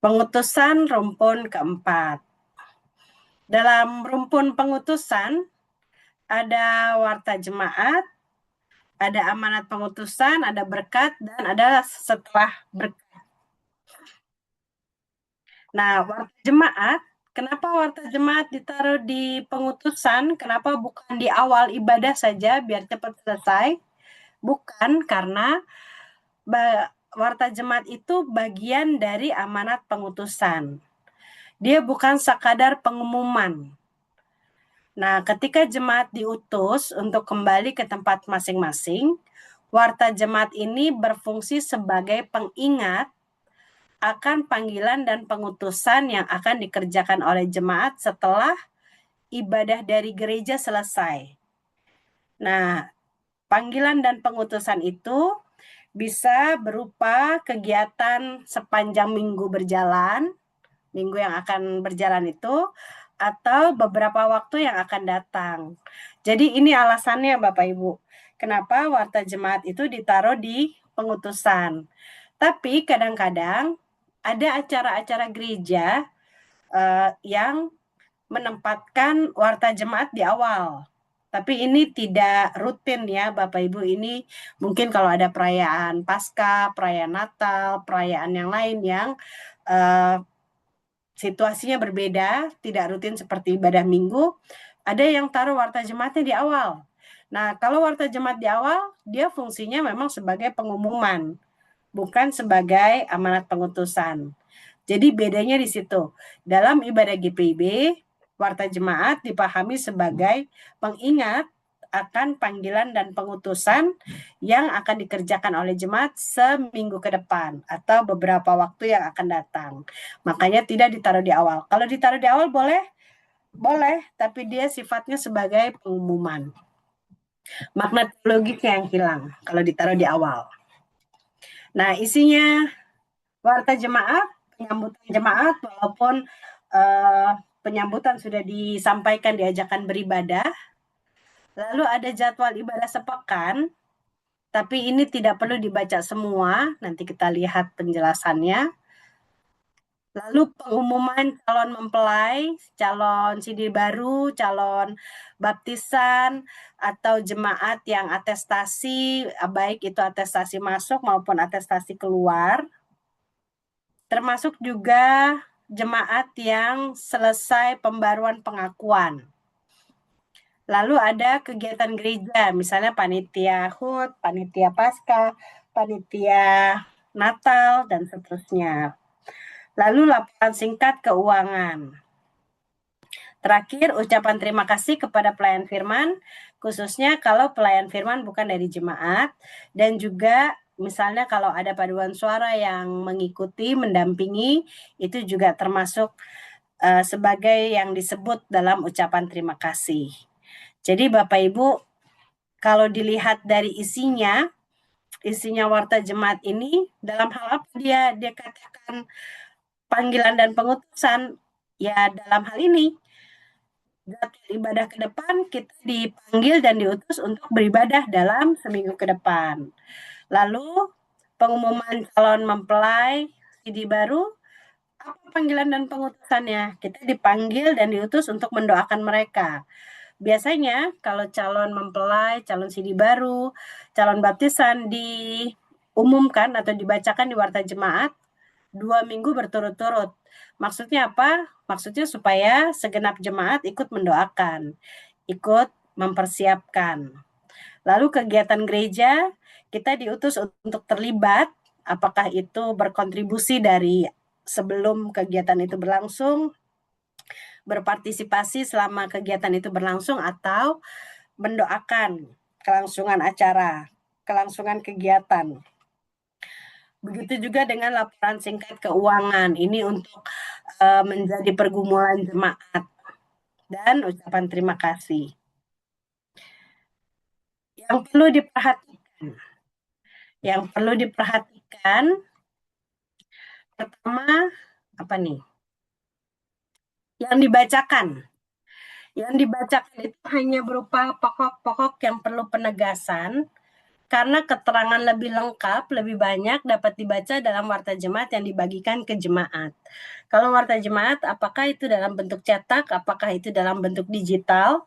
Pengutusan rumpun keempat. Dalam rumpun pengutusan ada warta jemaat, ada amanat pengutusan, ada berkat, dan ada setelah berkat. Nah, warta jemaat, kenapa warta jemaat ditaruh di pengutusan? Kenapa bukan di awal ibadah saja biar cepat selesai? Bukan, karena warta jemaat itu bagian dari amanat pengutusan. Dia bukan sekadar pengumuman. Nah, ketika jemaat diutus untuk kembali ke tempat masing-masing, warta jemaat ini berfungsi sebagai pengingat akan panggilan dan pengutusan yang akan dikerjakan oleh jemaat setelah ibadah dari gereja selesai. Nah, panggilan dan pengutusan itu bisa berupa kegiatan sepanjang minggu berjalan, minggu yang akan berjalan itu, atau beberapa waktu yang akan datang. Jadi ini alasannya Bapak Ibu, kenapa warta jemaat itu ditaruh di pengutusan. Tapi kadang-kadang ada acara-acara gereja yang menempatkan warta jemaat di awal. Tapi ini tidak rutin ya Bapak Ibu, ini mungkin kalau ada perayaan Paskah, perayaan Natal, perayaan yang lain yang situasinya berbeda, tidak rutin seperti ibadah minggu, ada yang taruh warta jemaatnya di awal. Nah, kalau warta jemaat di awal, dia fungsinya memang sebagai pengumuman, bukan sebagai amanat pengutusan. Jadi bedanya di situ. Dalam ibadah GPIB, warta jemaat dipahami sebagai pengingat akan panggilan dan pengutusan yang akan dikerjakan oleh jemaat seminggu ke depan atau beberapa waktu yang akan datang. Makanya tidak ditaruh di awal. Kalau ditaruh di awal boleh, tapi dia sifatnya sebagai pengumuman. Makna teologisnya yang hilang kalau ditaruh di awal. Nah, isinya warta jemaat, penyambutan jemaat, walaupun penyambutan sudah disampaikan diajakan beribadah. Lalu ada jadwal ibadah sepekan, tapi ini tidak perlu dibaca semua, nanti kita lihat penjelasannya. Lalu pengumuman calon mempelai, calon CD baru, calon baptisan, atau jemaat yang atestasi, baik itu atestasi masuk maupun atestasi keluar. Termasuk juga jemaat yang selesai pembaruan pengakuan. Lalu ada kegiatan gereja, misalnya panitia HUT, panitia Paskah, panitia Natal, dan seterusnya. Lalu laporan singkat keuangan. Terakhir, ucapan terima kasih kepada pelayan firman, khususnya kalau pelayan firman bukan dari jemaat, dan juga misalnya kalau ada paduan suara yang mengikuti, mendampingi, itu juga termasuk sebagai yang disebut dalam ucapan terima kasih. Jadi Bapak Ibu, kalau dilihat dari isinya warta jemaat ini, dalam hal apa dia katakan panggilan dan pengutusan? Ya dalam hal ini, jadwal ibadah ke depan kita dipanggil dan diutus untuk beribadah dalam seminggu ke depan. Lalu pengumuman calon mempelai CD baru, apa panggilan dan pengutusannya? Kita dipanggil dan diutus untuk mendoakan mereka. Biasanya kalau calon mempelai, calon CD baru, calon baptisan diumumkan atau dibacakan di warta jemaat 2 minggu berturut-turut. Maksudnya apa? Maksudnya supaya segenap jemaat ikut mendoakan, ikut mempersiapkan. Lalu kegiatan gereja, kita diutus untuk terlibat, apakah itu berkontribusi dari sebelum kegiatan itu berlangsung, berpartisipasi selama kegiatan itu berlangsung, atau mendoakan kelangsungan acara, kelangsungan kegiatan. Begitu juga dengan laporan singkat keuangan. Ini untuk menjadi pergumulan jemaat dan ucapan terima kasih. Yang perlu diperhatikan, pertama apa nih? Yang dibacakan itu hanya berupa pokok-pokok yang perlu penegasan, karena keterangan lebih lengkap, lebih banyak dapat dibaca dalam warta jemaat yang dibagikan ke jemaat. Kalau warta jemaat, apakah itu dalam bentuk cetak, apakah itu dalam bentuk digital,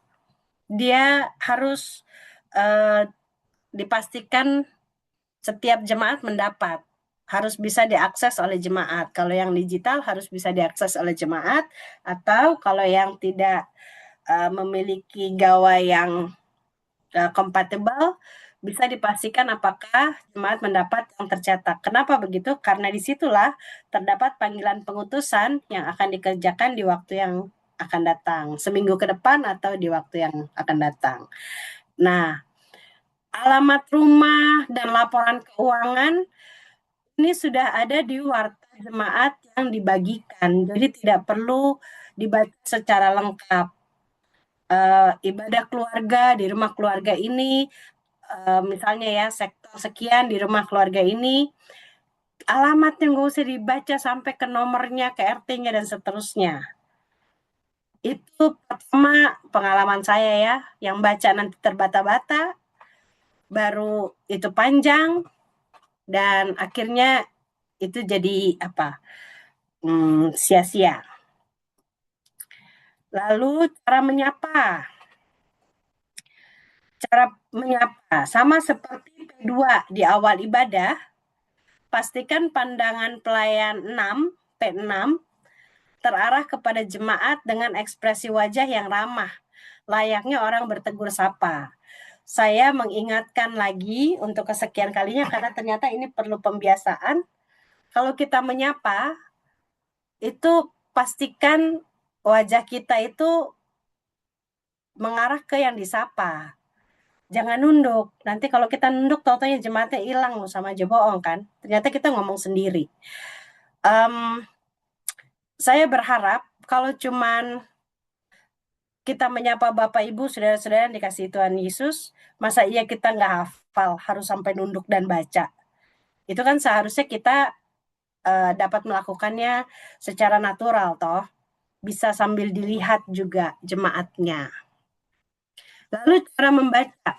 dia harus dipastikan setiap jemaat mendapat. Harus bisa diakses oleh jemaat. Kalau yang digital harus bisa diakses oleh jemaat, atau kalau yang tidak memiliki gawai yang kompatibel, bisa dipastikan apakah jemaat mendapat yang tercetak. Kenapa begitu? Karena disitulah terdapat panggilan pengutusan yang akan dikerjakan di waktu yang akan datang, seminggu ke depan atau di waktu yang akan datang. Nah, alamat rumah dan laporan keuangan ini sudah ada di warta jemaat yang dibagikan, jadi tidak perlu dibaca secara lengkap. Ibadah keluarga di rumah keluarga ini, misalnya ya sektor sekian di rumah keluarga ini, alamatnya nggak usah dibaca sampai ke nomornya, ke RT-nya dan seterusnya. Itu pertama pengalaman saya ya, yang baca nanti terbata-bata, baru itu panjang, dan akhirnya itu jadi apa? Sia-sia. Lalu cara menyapa. Cara menyapa sama seperti kedua di awal ibadah, pastikan pandangan pelayan 6, P6 terarah kepada jemaat dengan ekspresi wajah yang ramah, layaknya orang bertegur sapa. Saya mengingatkan lagi untuk kesekian kalinya karena ternyata ini perlu pembiasaan. Kalau kita menyapa, itu pastikan wajah kita itu mengarah ke yang disapa. Jangan nunduk. Nanti kalau kita nunduk, tau-taunya jemaatnya hilang, sama aja bohong kan. Ternyata kita ngomong sendiri. Saya berharap kalau cuman kita menyapa Bapak Ibu, saudara-saudara yang dikasih Tuhan Yesus, masa iya kita nggak hafal, harus sampai nunduk dan baca. Itu kan seharusnya kita dapat melakukannya secara natural, toh. Bisa sambil dilihat juga jemaatnya. Lalu cara membaca.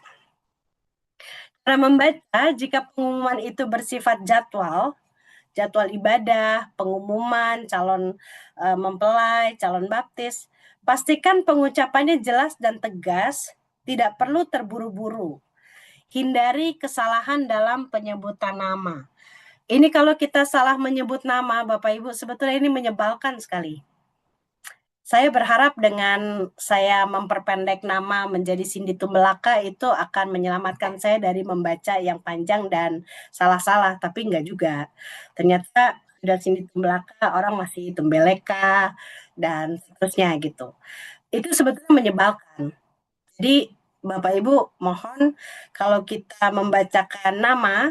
Cara membaca, jika pengumuman itu bersifat jadwal ibadah, pengumuman, calon mempelai, calon baptis, pastikan pengucapannya jelas dan tegas, tidak perlu terburu-buru. Hindari kesalahan dalam penyebutan nama. Ini kalau kita salah menyebut nama, Bapak Ibu, sebetulnya ini menyebalkan sekali. Saya berharap dengan saya memperpendek nama menjadi Cindy Tumbelaka itu akan menyelamatkan saya dari membaca yang panjang dan salah-salah, tapi enggak juga. Ternyata sudah Cindy Tumbelaka, orang masih Tumbeleka, dan seterusnya gitu. Itu sebetulnya menyebalkan. Jadi Bapak Ibu mohon kalau kita membacakan nama,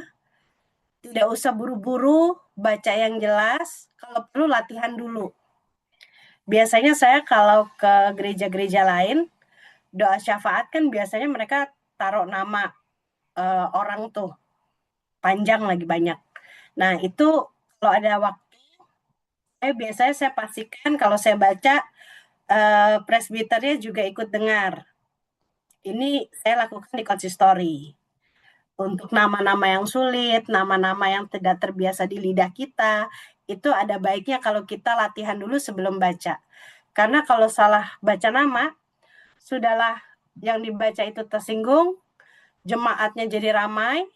tidak usah buru-buru, baca yang jelas, kalau perlu latihan dulu. Biasanya saya kalau ke gereja-gereja lain, doa syafaat kan biasanya mereka taruh nama orang tuh, panjang lagi banyak. Nah itu kalau ada waktu, biasanya saya pastikan kalau saya baca, presbiternya juga ikut dengar. Ini saya lakukan di konsistori. Untuk nama-nama yang sulit, nama-nama yang tidak terbiasa di lidah kita, itu ada baiknya kalau kita latihan dulu sebelum baca. Karena kalau salah baca nama, sudahlah yang dibaca itu tersinggung, jemaatnya jadi ramai,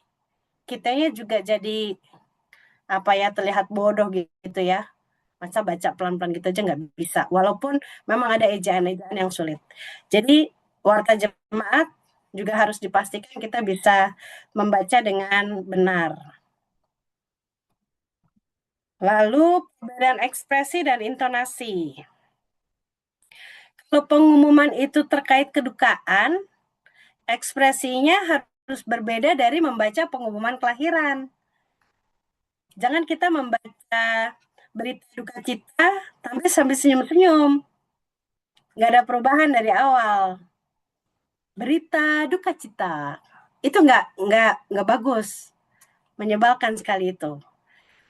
kitanya juga jadi terlihat bodoh gitu ya. Masa baca pelan-pelan gitu aja nggak bisa. Walaupun memang ada ejaan-ejaan yang sulit. Jadi warta jemaat juga harus dipastikan kita bisa membaca dengan benar. Lalu perbedaan ekspresi dan intonasi. Kalau pengumuman itu terkait kedukaan, ekspresinya harus berbeda dari membaca pengumuman kelahiran. Jangan kita membaca berita duka cita tapi sambil senyum-senyum. Nggak ada perubahan dari awal. Berita duka cita. Itu nggak bagus. Menyebalkan sekali itu.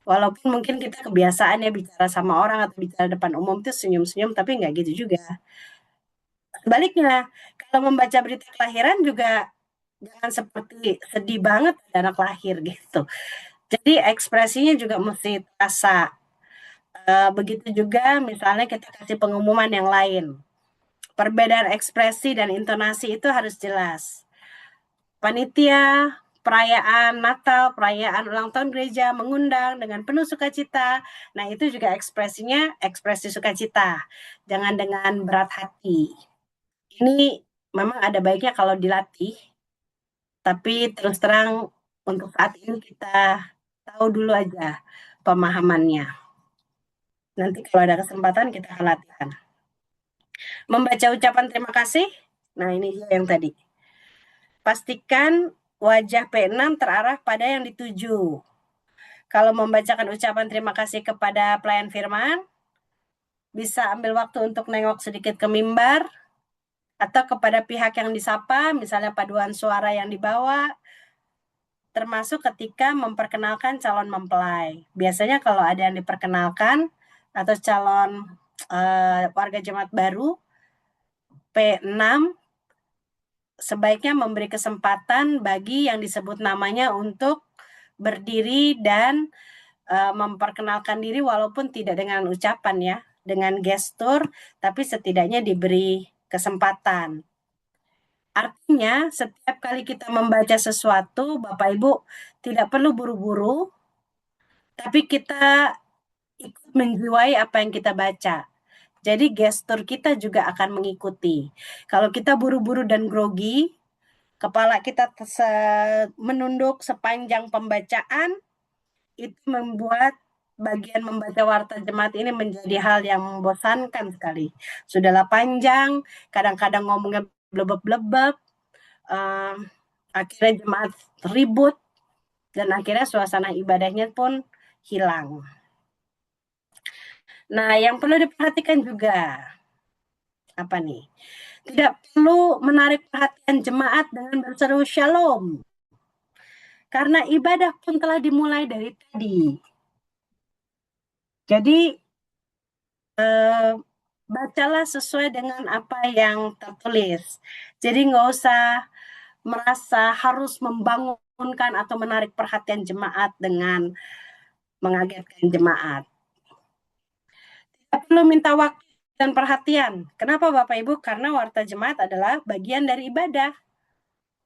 Walaupun mungkin kita kebiasaan ya bicara sama orang atau bicara depan umum itu senyum-senyum, tapi nggak gitu juga. Sebaliknya, kalau membaca berita kelahiran juga Jangan seperti sedih banget ada anak lahir gitu. Jadi ekspresinya juga mesti terasa. Begitu juga misalnya kita kasih pengumuman yang lain. Perbedaan ekspresi dan intonasi itu harus jelas. Panitia, perayaan Natal, perayaan ulang tahun gereja mengundang dengan penuh sukacita. Nah, itu juga ekspresinya ekspresi sukacita. Jangan dengan berat hati. Ini memang ada baiknya kalau dilatih, tapi terus terang untuk saat ini kita tahu dulu aja pemahamannya. Nanti kalau ada kesempatan kita akan latihan. Membaca ucapan terima kasih. Nah, ini dia yang tadi. Pastikan wajah P6 terarah pada yang dituju. Kalau membacakan ucapan terima kasih kepada pelayan firman, bisa ambil waktu untuk nengok sedikit ke mimbar, atau kepada pihak yang disapa, misalnya paduan suara yang dibawa, termasuk ketika memperkenalkan calon mempelai. Biasanya kalau ada yang diperkenalkan, atau calon warga jemaat baru, P6 sebaiknya memberi kesempatan bagi yang disebut namanya untuk berdiri dan memperkenalkan diri walaupun tidak dengan ucapan ya, dengan gestur, tapi setidaknya diberi kesempatan. Artinya, setiap kali kita membaca sesuatu, Bapak Ibu tidak perlu buru-buru, tapi kita ikut menjiwai apa yang kita baca. Jadi gestur kita juga akan mengikuti. Kalau kita buru-buru dan grogi, kepala kita menunduk sepanjang pembacaan, itu membuat bagian membaca warta jemaat ini menjadi hal yang membosankan sekali. Sudahlah panjang, kadang-kadang ngomongnya blebeb-blebeb, akhirnya jemaat ribut, dan akhirnya suasana ibadahnya pun hilang. Nah, yang perlu diperhatikan juga, apa nih? Tidak perlu menarik perhatian jemaat dengan berseru shalom. Karena ibadah pun telah dimulai dari tadi. Jadi, bacalah sesuai dengan apa yang tertulis. Jadi nggak usah merasa harus membangunkan atau menarik perhatian jemaat dengan mengagetkan jemaat. Tidak perlu minta waktu dan perhatian. Kenapa Bapak Ibu? Karena warta jemaat adalah bagian dari ibadah.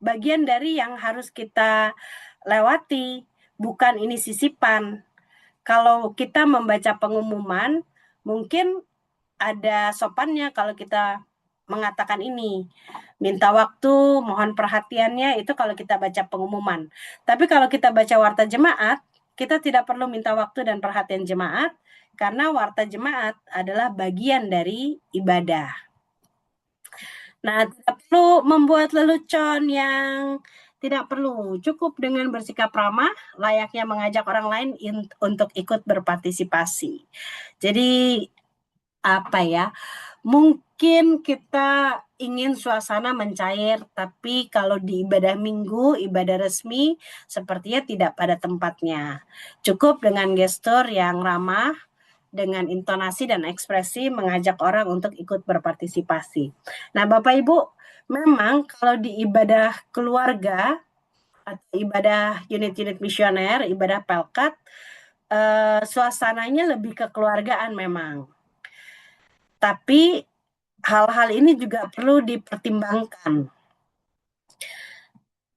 Bagian dari yang harus kita lewati. Bukan ini sisipan. Kalau kita membaca pengumuman, mungkin ada sopannya kalau kita mengatakan ini. Minta waktu, mohon perhatiannya, itu kalau kita baca pengumuman. Tapi kalau kita baca warta jemaat, kita tidak perlu minta waktu dan perhatian jemaat, karena warta jemaat adalah bagian dari ibadah. Nah, tidak perlu membuat lelucon yang tidak perlu. Cukup dengan bersikap ramah, layaknya mengajak orang lain untuk ikut berpartisipasi. Jadi, apa ya, mungkin kita ingin suasana mencair, tapi kalau di ibadah minggu, ibadah resmi, sepertinya tidak pada tempatnya. Cukup dengan gestur yang ramah, dengan intonasi dan ekspresi mengajak orang untuk ikut berpartisipasi. Nah, Bapak Ibu, memang kalau di ibadah keluarga atau ibadah unit-unit misioner, ibadah pelkat, suasananya lebih kekeluargaan memang. Tapi hal-hal ini juga perlu dipertimbangkan.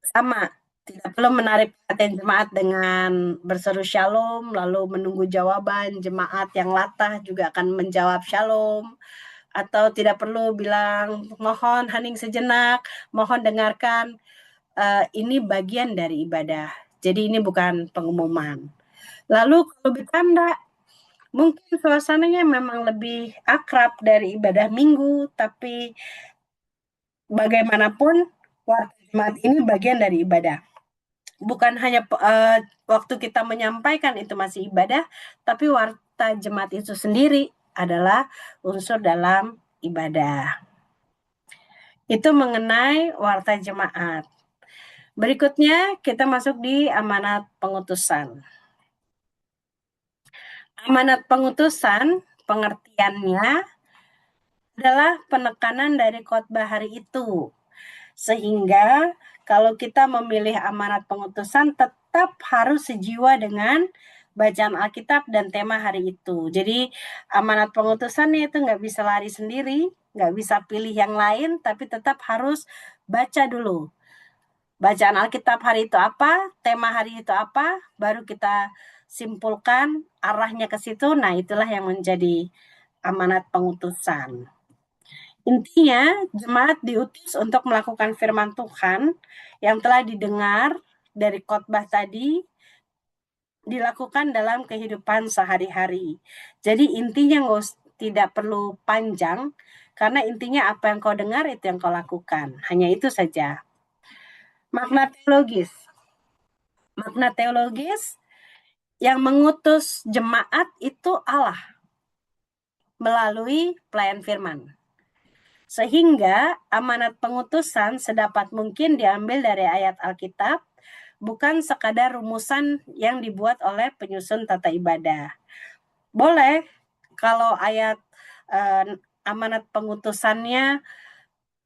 Sama, tidak perlu menarik perhatian jemaat dengan berseru shalom, lalu menunggu jawaban jemaat yang latah juga akan menjawab shalom, atau tidak perlu bilang mohon hening sejenak, mohon dengarkan. Ini bagian dari ibadah, jadi ini bukan pengumuman. Lalu kalau bercanda, mungkin suasananya memang lebih akrab dari ibadah minggu, tapi bagaimanapun warta jemaat ini bagian dari ibadah. Bukan hanya waktu kita menyampaikan itu masih ibadah, tapi warta jemaat itu sendiri adalah unsur dalam ibadah. Itu mengenai warta jemaat. Berikutnya kita masuk di amanat pengutusan. Amanat pengutusan, pengertiannya adalah penekanan dari khotbah hari itu. Sehingga kalau kita memilih amanat pengutusan tetap harus sejiwa dengan bacaan Alkitab dan tema hari itu. Jadi amanat pengutusannya itu nggak bisa lari sendiri, nggak bisa pilih yang lain, tapi tetap harus baca dulu. Bacaan Alkitab hari itu apa, tema hari itu apa, baru kita simpulkan arahnya ke situ. Nah, itulah yang menjadi amanat pengutusan. Intinya, jemaat diutus untuk melakukan firman Tuhan yang telah didengar dari khotbah tadi, dilakukan dalam kehidupan sehari-hari. Jadi intinya tidak perlu panjang, karena intinya apa yang kau dengar itu yang kau lakukan. Hanya itu saja. Makna teologis. Makna teologis yang mengutus jemaat itu Allah melalui pelayan firman. Sehingga amanat pengutusan sedapat mungkin diambil dari ayat Alkitab, bukan sekadar rumusan yang dibuat oleh penyusun tata ibadah. Boleh kalau ayat amanat pengutusannya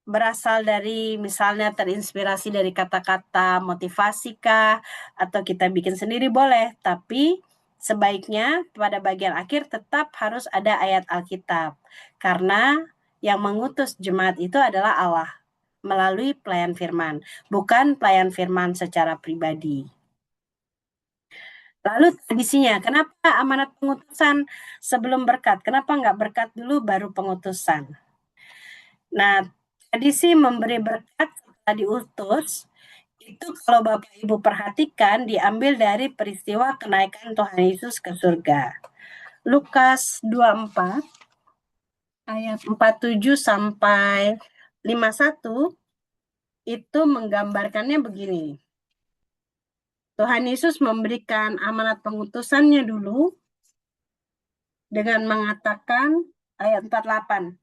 berasal dari misalnya terinspirasi dari kata-kata motivasi kah, atau kita bikin sendiri boleh, tapi sebaiknya pada bagian akhir tetap harus ada ayat Alkitab, karena yang mengutus jemaat itu adalah Allah melalui pelayan firman, bukan pelayan firman secara pribadi. Lalu tradisinya, kenapa amanat pengutusan sebelum berkat? Kenapa nggak berkat dulu baru pengutusan? Nah, tradisi memberi berkat setelah diutus, itu kalau Bapak Ibu perhatikan diambil dari peristiwa kenaikan Tuhan Yesus ke surga. Lukas 24 ayat 47 sampai 51 itu menggambarkannya begini. Tuhan Yesus memberikan amanat pengutusannya dulu dengan mengatakan ayat 48,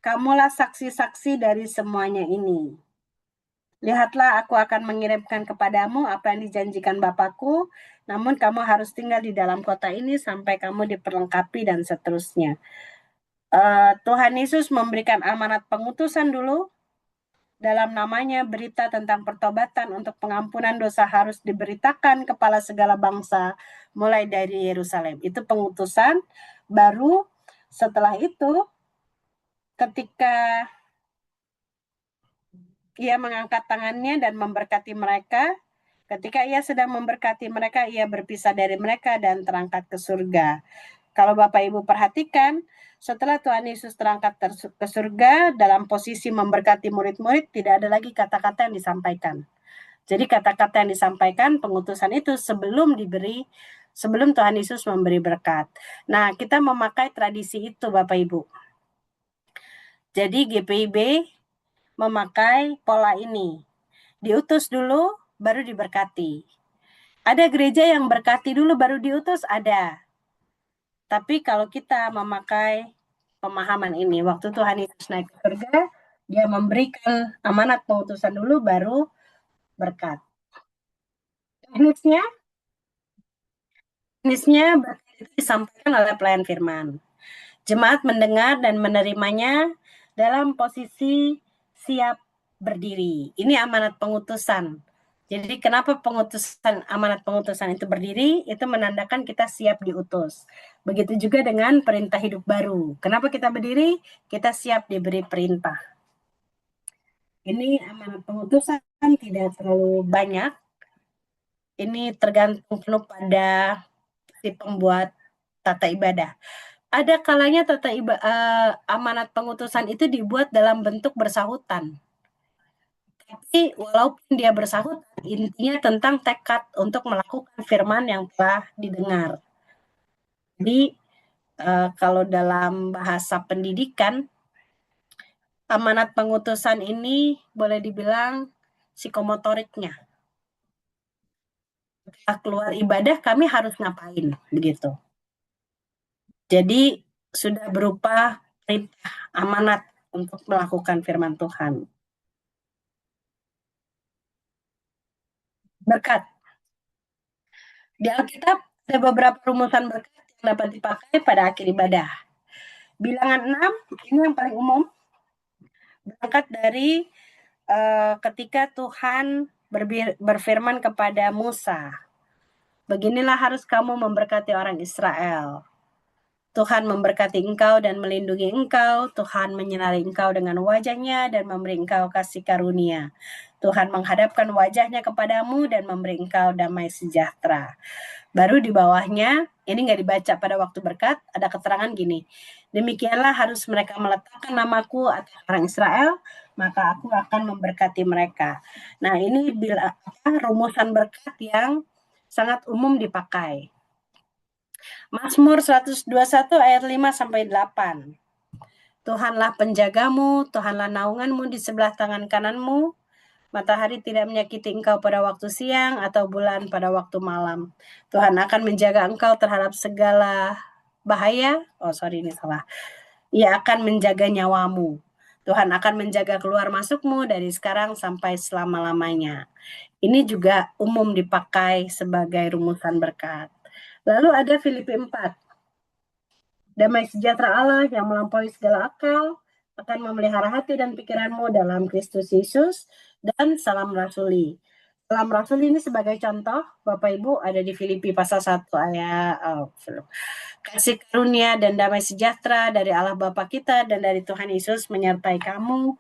kamulah saksi-saksi dari semuanya ini. Lihatlah, aku akan mengirimkan kepadamu apa yang dijanjikan Bapakku, namun kamu harus tinggal di dalam kota ini sampai kamu diperlengkapi dan seterusnya. Tuhan Yesus memberikan amanat pengutusan dulu, dalam namanya berita tentang pertobatan untuk pengampunan dosa harus diberitakan kepada segala bangsa, mulai dari Yerusalem. Itu pengutusan. Baru setelah itu, ketika ia mengangkat tangannya dan memberkati mereka, ketika ia sedang memberkati mereka, ia berpisah dari mereka dan terangkat ke surga. Kalau Bapak Ibu perhatikan, setelah Tuhan Yesus terangkat ke surga, dalam posisi memberkati murid-murid, tidak ada lagi kata-kata yang disampaikan. Jadi kata-kata yang disampaikan pengutusan itu sebelum Tuhan Yesus memberi berkat. Nah, kita memakai tradisi itu Bapak Ibu. Jadi GPIB memakai pola ini. Diutus dulu, baru diberkati. Ada gereja yang berkati dulu, baru diutus, ada. Tapi kalau kita memakai pemahaman ini, waktu Tuhan Yesus naik ke surga, dia memberikan amanat pengutusan dulu, baru berkat. Teknisnya berkat itu disampaikan oleh pelayan firman. Jemaat mendengar dan menerimanya dalam posisi siap berdiri. Ini amanat pengutusan. Jadi kenapa amanat pengutusan itu berdiri, itu menandakan kita siap diutus. Begitu juga dengan perintah hidup baru. Kenapa kita berdiri? Kita siap diberi perintah. Ini amanat pengutusan tidak terlalu banyak. Ini tergantung penuh pada si pembuat tata ibadah. Ada kalanya amanat pengutusan itu dibuat dalam bentuk bersahutan. Tapi walaupun dia bersahutan, intinya tentang tekad untuk melakukan firman yang telah didengar. Jadi kalau dalam bahasa pendidikan, amanat pengutusan ini boleh dibilang psikomotoriknya. Setelah keluar ibadah, kami harus ngapain, begitu. Jadi sudah berupa perintah amanat untuk melakukan firman Tuhan. Berkat. Di Alkitab ada beberapa rumusan berkat yang dapat dipakai pada akhir ibadah. Bilangan 6, ini yang paling umum, berangkat dari ketika Tuhan berfirman kepada Musa, beginilah harus kamu memberkati orang Israel. Tuhan memberkati engkau dan melindungi engkau. Tuhan menyinari engkau dengan wajahnya dan memberi engkau kasih karunia. Tuhan menghadapkan wajahnya kepadamu dan memberi engkau damai sejahtera. Baru di bawahnya, ini nggak dibaca pada waktu berkat, ada keterangan gini. Demikianlah harus mereka meletakkan namaku atas orang Israel, maka aku akan memberkati mereka. Nah, ini rumusan berkat yang sangat umum dipakai. Mazmur 121 ayat 5 sampai 8. Tuhanlah penjagamu, Tuhanlah naunganmu di sebelah tangan kananmu. Matahari tidak menyakiti engkau pada waktu siang atau bulan pada waktu malam. Tuhan akan menjaga engkau terhadap segala bahaya. Ini salah. Ia akan menjaga nyawamu. Tuhan akan menjaga keluar masukmu dari sekarang sampai selama-lamanya. Ini juga umum dipakai sebagai rumusan berkat. Lalu ada Filipi 4. Damai sejahtera Allah yang melampaui segala akal akan memelihara hati dan pikiranmu dalam Kristus Yesus, dan salam rasuli. Salam rasuli ini sebagai contoh, Bapak Ibu, ada di Filipi pasal 1 ayat kasih karunia dan damai sejahtera dari Allah Bapa kita dan dari Tuhan Yesus menyertai kamu.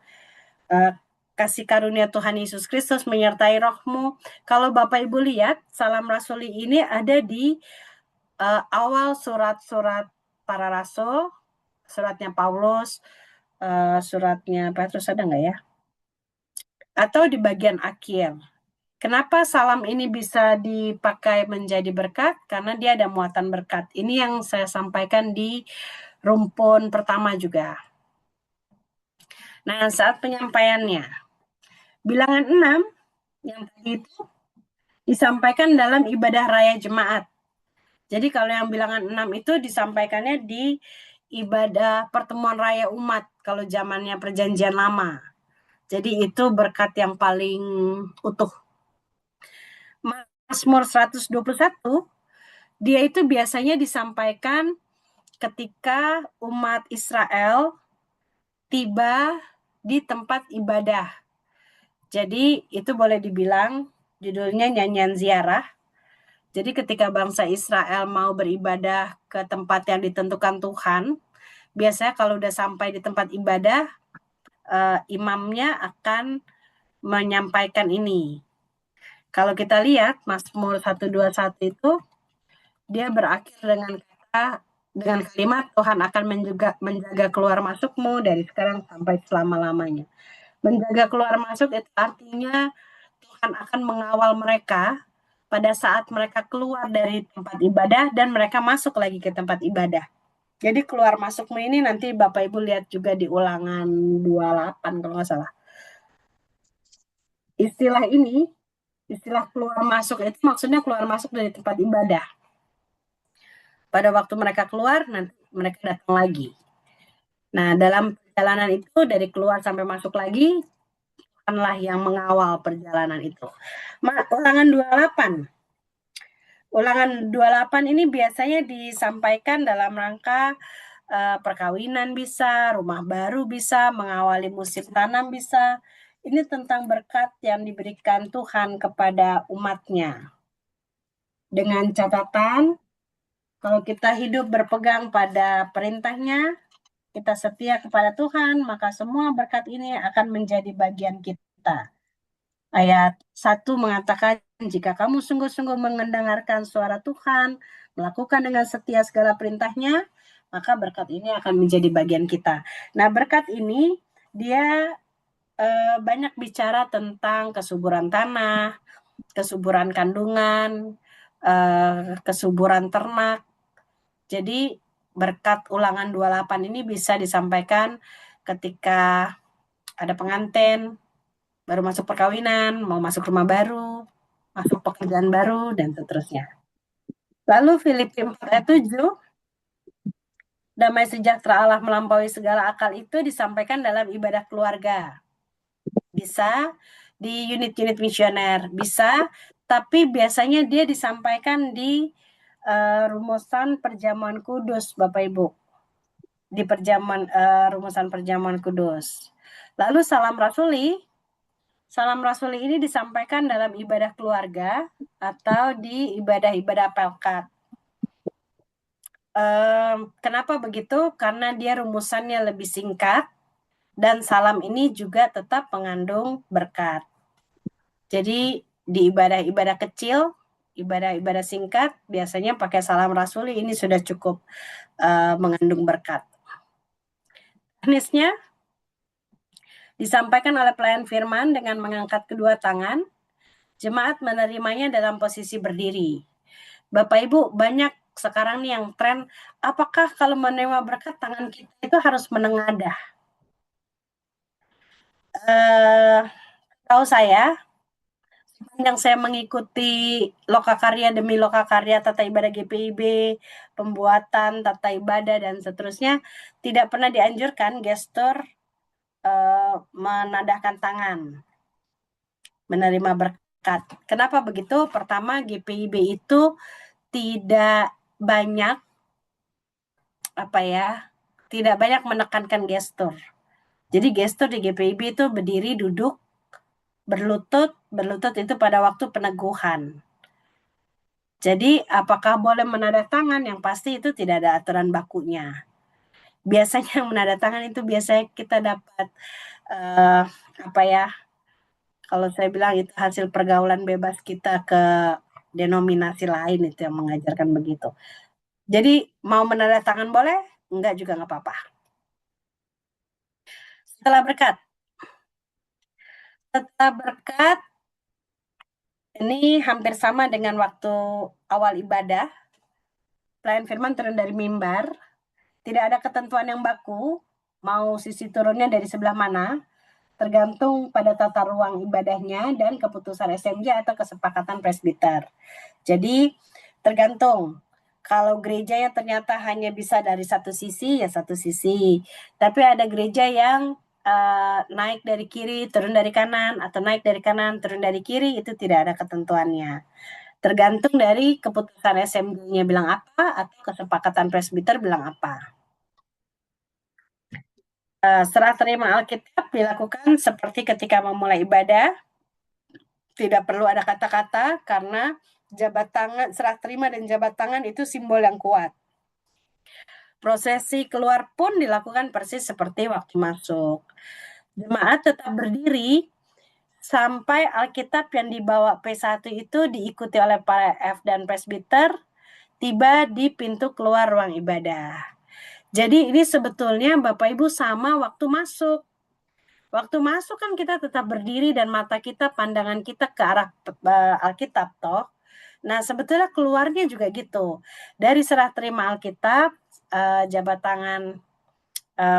Kasih karunia Tuhan Yesus Kristus menyertai rohmu. Kalau Bapak Ibu lihat, salam rasuli ini ada di awal surat-surat para rasul, suratnya Paulus, suratnya Petrus, ada nggak ya? Atau di bagian akhir. Kenapa salam ini bisa dipakai menjadi berkat? Karena dia ada muatan berkat. Ini yang saya sampaikan di rumpun pertama juga. Nah, saat penyampaiannya, bilangan 6 yang tadi itu disampaikan dalam ibadah raya jemaat. Jadi kalau yang bilangan 6 itu disampaikannya di ibadah pertemuan raya umat kalau zamannya perjanjian lama. Jadi itu berkat yang paling utuh. Mazmur 121, dia itu biasanya disampaikan ketika umat Israel tiba di tempat ibadah. Jadi itu boleh dibilang judulnya nyanyian ziarah. Jadi ketika bangsa Israel mau beribadah ke tempat yang ditentukan Tuhan, biasanya kalau udah sampai di tempat ibadah, imamnya akan menyampaikan ini. Kalau kita lihat Mazmur 121 itu, dia berakhir dengan kalimat Tuhan akan menjaga keluar masukmu dari sekarang sampai selama-lamanya. Menjaga keluar masuk itu artinya Tuhan akan mengawal mereka pada saat mereka keluar dari tempat ibadah dan mereka masuk lagi ke tempat ibadah. Jadi keluar masukmu ini nanti Bapak Ibu lihat juga di ulangan 28 kalau nggak salah. Istilah keluar masuk itu maksudnya keluar masuk dari tempat ibadah. Pada waktu mereka keluar, nanti mereka datang lagi. Nah, dalam perjalanan itu dari keluar sampai masuk lagi, Tuhanlah yang mengawal perjalanan itu. Ulangan 28. Ulangan 28 ini biasanya disampaikan dalam rangka perkawinan bisa, rumah baru bisa, mengawali musim tanam bisa. Ini tentang berkat yang diberikan Tuhan kepada umatnya. Dengan catatan, kalau kita hidup berpegang pada perintahnya, kita setia kepada Tuhan, maka semua berkat ini akan menjadi bagian kita. Ayat 1 mengatakan, jika kamu sungguh-sungguh mendengarkan suara Tuhan, melakukan dengan setia segala perintahnya, maka berkat ini akan menjadi bagian kita. Nah, berkat ini, dia banyak bicara tentang kesuburan tanah, kesuburan kandungan, kesuburan ternak. Jadi, berkat ulangan 28 ini bisa disampaikan ketika ada pengantin, baru masuk perkawinan, mau masuk rumah baru, masuk pekerjaan baru, dan seterusnya. Lalu Filipi 4 ayat 7, damai sejahtera Allah melampaui segala akal itu disampaikan dalam ibadah keluarga. Bisa di unit-unit misioner, bisa, tapi biasanya dia disampaikan di rumusan perjamuan kudus, Bapak Ibu. Di rumusan perjamuan kudus. Lalu salam rasuli, Salam Rasuli ini disampaikan dalam ibadah keluarga atau di ibadah-ibadah pelkat. Kenapa begitu? Karena dia rumusannya lebih singkat dan salam ini juga tetap mengandung berkat. Jadi di ibadah-ibadah kecil, ibadah-ibadah singkat, biasanya pakai salam Rasuli ini sudah cukup mengandung berkat. Teknisnya disampaikan oleh pelayan firman dengan mengangkat kedua tangan, jemaat menerimanya dalam posisi berdiri. Bapak Ibu, banyak sekarang nih yang tren, apakah kalau menerima berkat tangan kita itu harus menengadah? Tahu saya, yang saya mengikuti lokakarya demi lokakarya, tata ibadah GPIB, pembuatan tata ibadah dan seterusnya, tidak pernah dianjurkan gestur menadahkan tangan menerima berkat. Kenapa begitu? Pertama, GPIB itu tidak banyak tidak banyak menekankan gestur. Jadi gestur di GPIB itu berdiri, duduk, berlutut itu pada waktu peneguhan. Jadi apakah boleh menandatangan? Yang pasti itu tidak ada aturan bakunya. Biasanya yang menandatangan itu biasanya kita dapat kalau saya bilang itu hasil pergaulan bebas kita ke denominasi lain itu yang mengajarkan begitu. Jadi mau menandatangan boleh, enggak juga nggak apa-apa. Setelah berkat ini hampir sama dengan waktu awal ibadah. Pelayan firman turun dari mimbar, tidak ada ketentuan yang baku, mau sisi turunnya dari sebelah mana, tergantung pada tata ruang ibadahnya dan keputusan SMJ atau kesepakatan presbiter. Jadi tergantung. Kalau gerejanya ternyata hanya bisa dari satu sisi, ya satu sisi. Tapi ada gereja yang naik dari kiri, turun dari kanan, atau naik dari kanan, turun dari kiri, itu tidak ada ketentuannya. Tergantung dari keputusan SMJ-nya bilang apa, atau kesepakatan presbiter bilang apa. Serah terima Alkitab dilakukan seperti ketika memulai ibadah, tidak perlu ada kata-kata karena jabat tangan, serah terima dan jabat tangan itu simbol yang kuat. Prosesi keluar pun dilakukan persis seperti waktu masuk. Jemaat tetap berdiri sampai Alkitab yang dibawa P1 itu diikuti oleh para F dan presbiter tiba di pintu keluar ruang ibadah. Jadi ini sebetulnya Bapak Ibu sama waktu masuk. Waktu masuk kan kita tetap berdiri dan mata kita, pandangan kita ke arah Alkitab toh. Nah sebetulnya keluarnya juga gitu. Dari serah terima Alkitab, jabat tangan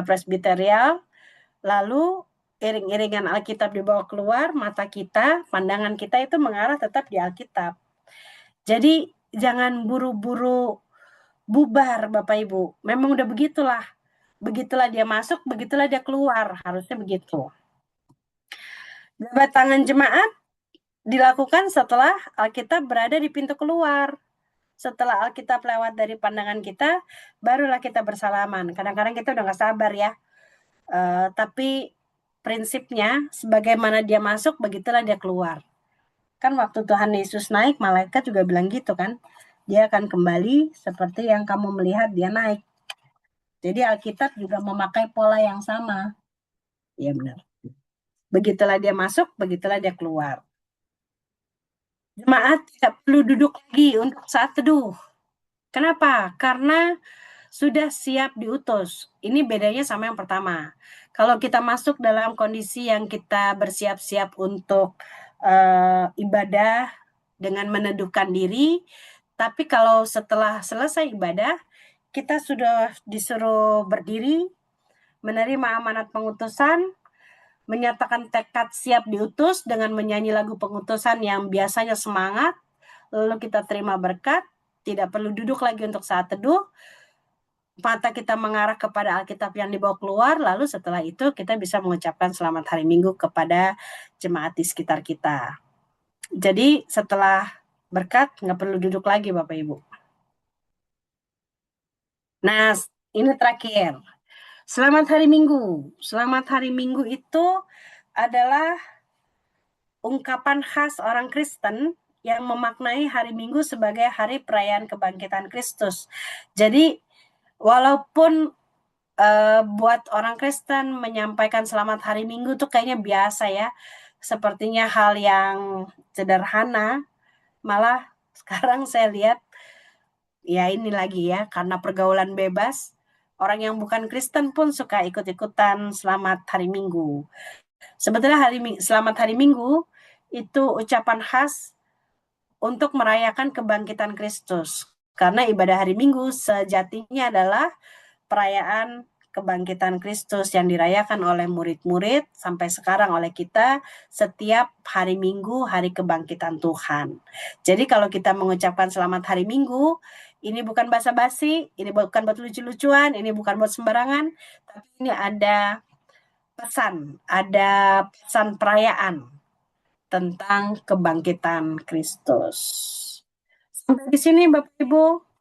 presbiterial, lalu iring-iringan Alkitab dibawa keluar, mata kita, pandangan kita itu mengarah tetap di Alkitab. Jadi jangan buru-buru bubar Bapak Ibu. Memang udah begitulah. Begitulah dia masuk, begitulah dia keluar. Harusnya begitu. Jabat tangan jemaat dilakukan setelah Alkitab berada di pintu keluar. Setelah Alkitab lewat dari pandangan kita, barulah kita bersalaman. Kadang-kadang kita udah gak sabar ya. Tapi prinsipnya, sebagaimana dia masuk, begitulah dia keluar. Kan waktu Tuhan Yesus naik, malaikat juga bilang gitu kan. Dia akan kembali seperti yang kamu melihat dia naik. Jadi Alkitab juga memakai pola yang sama. Ya benar. Begitulah dia masuk, begitulah dia keluar. Jemaat tidak perlu duduk lagi untuk saat teduh. Kenapa? Karena sudah siap diutus. Ini bedanya sama yang pertama. Kalau kita masuk dalam kondisi yang kita bersiap-siap untuk ibadah dengan meneduhkan diri, tapi kalau setelah selesai ibadah, kita sudah disuruh berdiri, menerima amanat pengutusan, menyatakan tekad siap diutus dengan menyanyi lagu pengutusan yang biasanya semangat, lalu kita terima berkat, tidak perlu duduk lagi untuk saat teduh, mata kita mengarah kepada Alkitab yang dibawa keluar, lalu setelah itu kita bisa mengucapkan selamat hari Minggu kepada jemaat di sekitar kita. Jadi setelah berkat, nggak perlu duduk lagi Bapak Ibu. Nah, ini terakhir. Selamat hari Minggu. Selamat hari Minggu itu adalah ungkapan khas orang Kristen yang memaknai hari Minggu sebagai hari perayaan kebangkitan Kristus. Jadi walaupun buat orang Kristen menyampaikan selamat hari Minggu tuh kayaknya biasa ya, sepertinya hal yang sederhana, malah sekarang saya lihat ya ini lagi ya, karena pergaulan bebas, orang yang bukan Kristen pun suka ikut-ikutan selamat hari Minggu. Sebetulnya selamat hari Minggu itu ucapan khas untuk merayakan kebangkitan Kristus. Karena ibadah hari Minggu sejatinya adalah perayaan kebangkitan Kristus yang dirayakan oleh murid-murid sampai sekarang oleh kita setiap hari Minggu, hari kebangkitan Tuhan. Jadi kalau kita mengucapkan selamat hari Minggu, ini bukan basa-basi, ini bukan buat lucu-lucuan, ini bukan buat sembarangan, tapi ini ada pesan perayaan tentang kebangkitan Kristus. Sampai di sini Bapak Ibu.